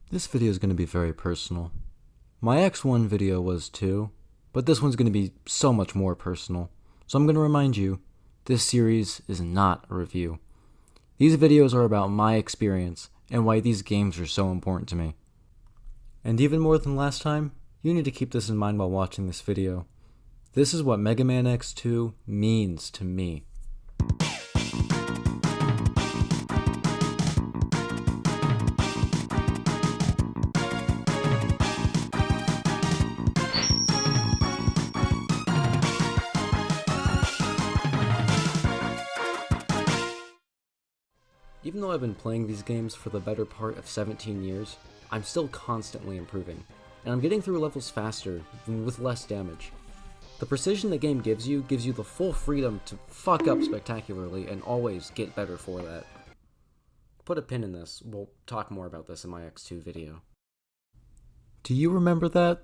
This video is going to be very personal. My X1 video was too, but this one's going to be so much more personal. So I'm going to remind you, this series is not a review. These videos are about my experience and why these games are so important to me. And even more than last time, you need to keep this in mind while watching this video. This is what MegaMan X2 means to me. Even though I've been playing these games for the better part of 17 years, I'm still constantly improving, and I'm getting through levels faster and with less damage. The precision the game gives you the full freedom to fuck up spectacularly and always get better for that. Put a pin in this, we'll talk more about this in my X2 video. Do you remember that?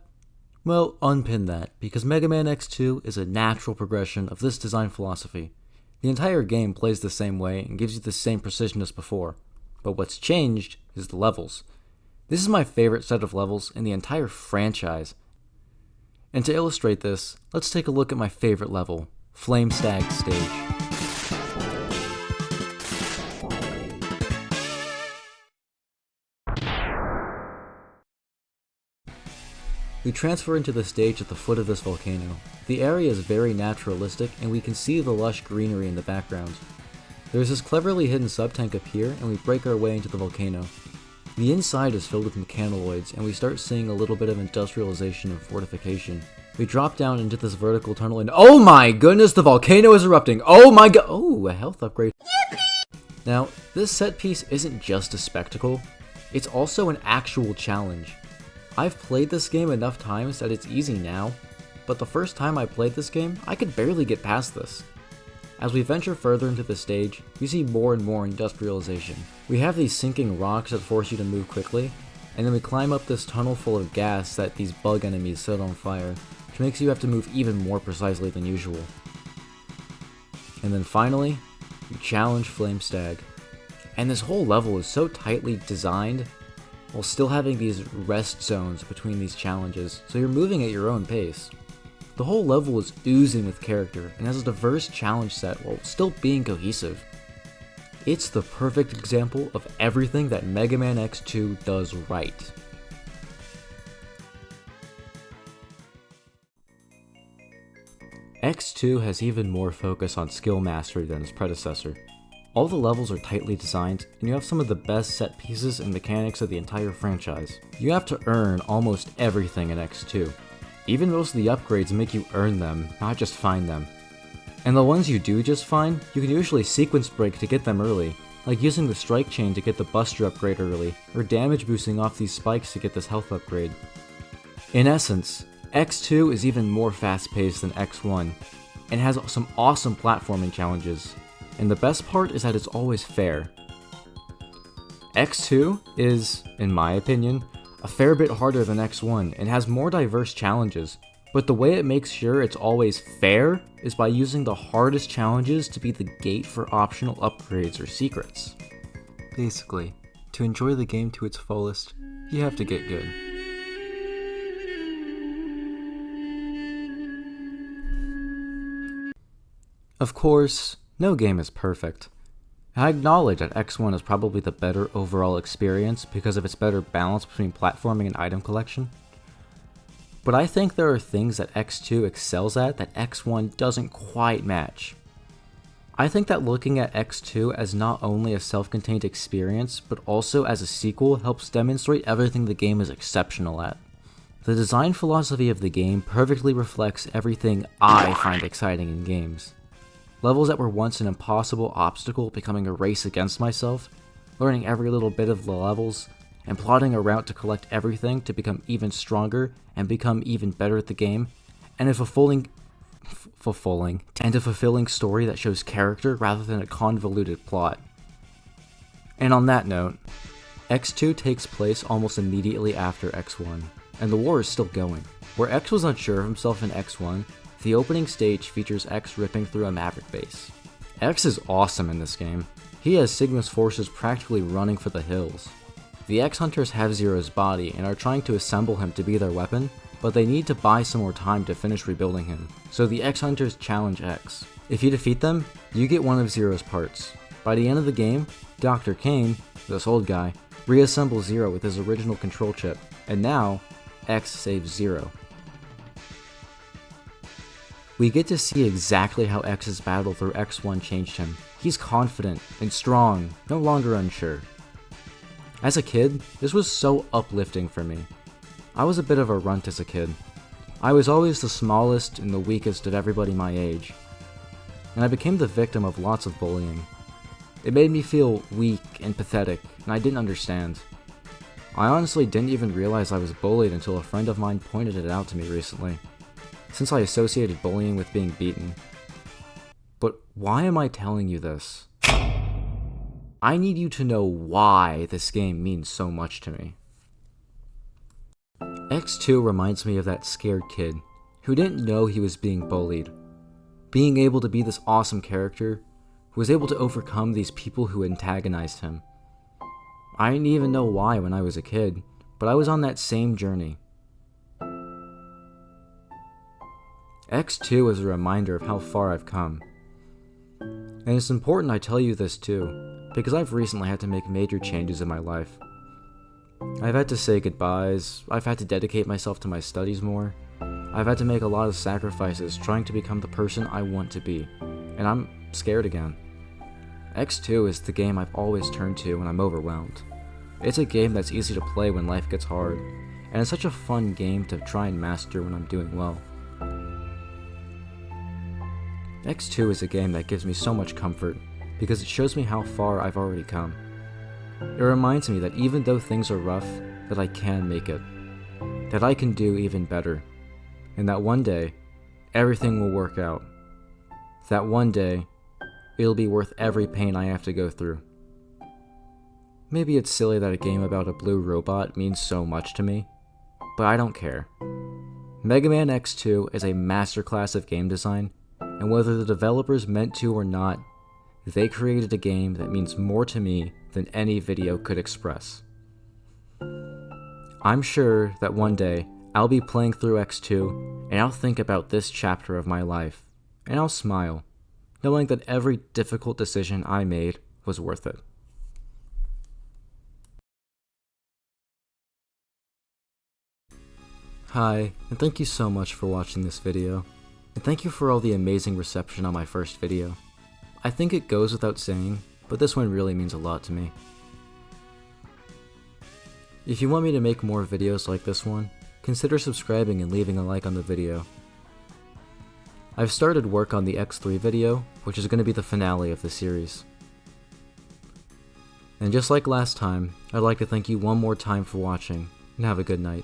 Well, unpin that, because MegaMan X2 is a natural progression of this design philosophy. The entire game plays the same way and gives you the same precision as before, but what's changed is the levels. This is my favorite set of levels in the entire franchise. And to illustrate this, let's take a look at my favorite level, Flame Stag Stage. We transfer into the stage at the foot of this volcano. The area is very naturalistic and we can see the lush greenery in the background. There's this cleverly hidden sub-tank up here and we break our way into the volcano. The inside is filled with mechanoloids and we start seeing a little bit of industrialization and fortification. We drop down into this vertical tunnel and oh my goodness, the volcano is erupting! Oh my god! Oh, a health upgrade. Now, this set piece isn't just a spectacle, it's also an actual challenge. I've played this game enough times that it's easy now, but the first time I played this game, I could barely get past this. As we venture further into the stage, we see more and more industrialization. We have these sinking rocks that force you to move quickly, and then we climb up this tunnel full of gas that these bug enemies set on fire, which makes you have to move even more precisely than usual. And then finally, you challenge Flame Stag. And this whole level is so tightly designed, while still having these rest zones between these challenges, so you're moving at your own pace. The whole level is oozing with character and has a diverse challenge set while still being cohesive. It's the perfect example of everything that MegaMan X2 does right. X2 has even more focus on skill mastery than its predecessor. All the levels are tightly designed, and you have some of the best set pieces and mechanics of the entire franchise. You have to earn almost everything in X2. Even most of the upgrades make you earn them, not just find them. And the ones you do just find, you can usually sequence break to get them early, like using the strike chain to get the buster upgrade early, or damage boosting off these spikes to get this health upgrade. In essence, X2 is even more fast-paced than X1, and has some awesome platforming challenges. And the best part is that it's always fair. X2 is, in my opinion, a fair bit harder than X1 and has more diverse challenges, but the way it makes sure it's always fair is by using the hardest challenges to be the gate for optional upgrades or secrets. Basically, to enjoy the game to its fullest, you have to get good. Of course, no game is perfect. I acknowledge that X1 is probably the better overall experience because of its better balance between platforming and item collection. But I think there are things that X2 excels at that X1 doesn't quite match. I think that looking at X2 as not only a self-contained experience, but also as a sequel helps demonstrate everything the game is exceptional at. The design philosophy of the game perfectly reflects everything I find exciting in games. Levels that were once an impossible obstacle becoming a race against myself, learning every little bit of the levels, and plotting a route to collect everything to become even stronger and become even better at the game, and a fulfilling story that shows character rather than a convoluted plot. And on that note, X2 takes place almost immediately after X1, and the war is still going. Where X was unsure of himself in X1, the opening stage features X ripping through a Maverick base. X is awesome in this game. He has Sigma's forces practically running for the hills. The X-Hunters have Zero's body and are trying to assemble him to be their weapon, but they need to buy some more time to finish rebuilding him. So the X-Hunters challenge X. If you defeat them, you get one of Zero's parts. By the end of the game, Dr. Kane, this old guy, reassembles Zero with his original control chip, and now, X saves Zero. We get to see exactly how X's battle through X1 changed him. He's confident and strong, no longer unsure. As a kid, this was so uplifting for me. I was a bit of a runt as a kid. I was always the smallest and the weakest of everybody my age, and I became the victim of lots of bullying. It made me feel weak and pathetic, and I didn't understand. I honestly didn't even realize I was bullied until a friend of mine pointed it out to me recently, since I associated bullying with being beaten. But why am I telling you this? I need you to know why this game means so much to me. X2 reminds me of that scared kid who didn't know he was being bullied. Being able to be this awesome character who was able to overcome these people who antagonized him. I didn't even know why when I was a kid, but I was on that same journey. X2 is a reminder of how far I've come. And it's important I tell you this too, because I've recently had to make major changes in my life. I've had to say goodbyes, I've had to dedicate myself to my studies more, I've had to make a lot of sacrifices trying to become the person I want to be, and I'm scared again. X2 is the game I've always turned to when I'm overwhelmed. It's a game that's easy to play when life gets hard, and it's such a fun game to try and master when I'm doing well. X2 is a game that gives me so much comfort, because it shows me how far I've already come. It reminds me that even though things are rough, that I can make it, that I can do even better, and that one day, everything will work out. That one day, it'll be worth every pain I have to go through. Maybe it's silly that a game about a blue robot means so much to me, but I don't care. MegaMan X2 is a masterclass of game design, and whether the developers meant to or not, they created a game that means more to me than any video could express. I'm sure that one day I'll be playing through X2 and I'll think about this chapter of my life, and I'll smile, knowing that every difficult decision I made was worth it. Hi, and thank you so much for watching this video, and thank you for all the amazing reception on my first video. I think it goes without saying, but this one really means a lot to me. If you want me to make more videos like this one, consider subscribing and leaving a like on the video. I've started work on the X3 video, which is going to be the finale of the series. And just like last time, I'd like to thank you one more time for watching, and have a good night.